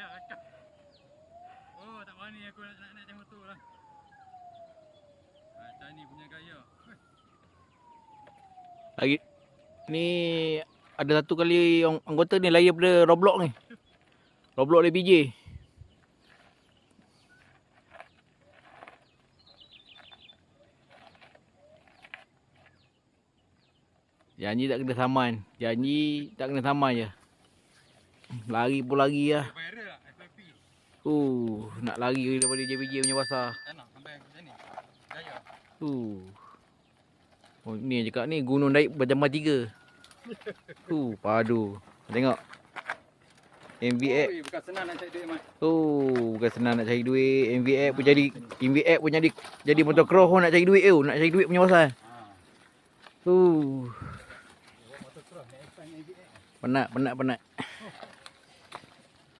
Kacau. Oh, tak berani aku nak naik motor lah. Macam ni punya gaya. Lagi ni ada satu kali anggota ni lari daripada Roblox ni. Roblox dia BJ. Janji tak kena saman. Janji tak kena saman je. Lari pun lari lah. Viral lah FYP. Nak lari daripada JBJ punya pasar. Tak nak sampai macam ni. Gaya. Oh, ni yang cakap ni gunung naik berjambah 3. Padu. Tengok. MVX. Oi, bukan senang nak cari duit, Mat. Bukan senang nak cari duit. MVX pun jadi motocross pun nak cari duit tu. Nak cari duit punya pasal. Motocross, naik MVX. Penat.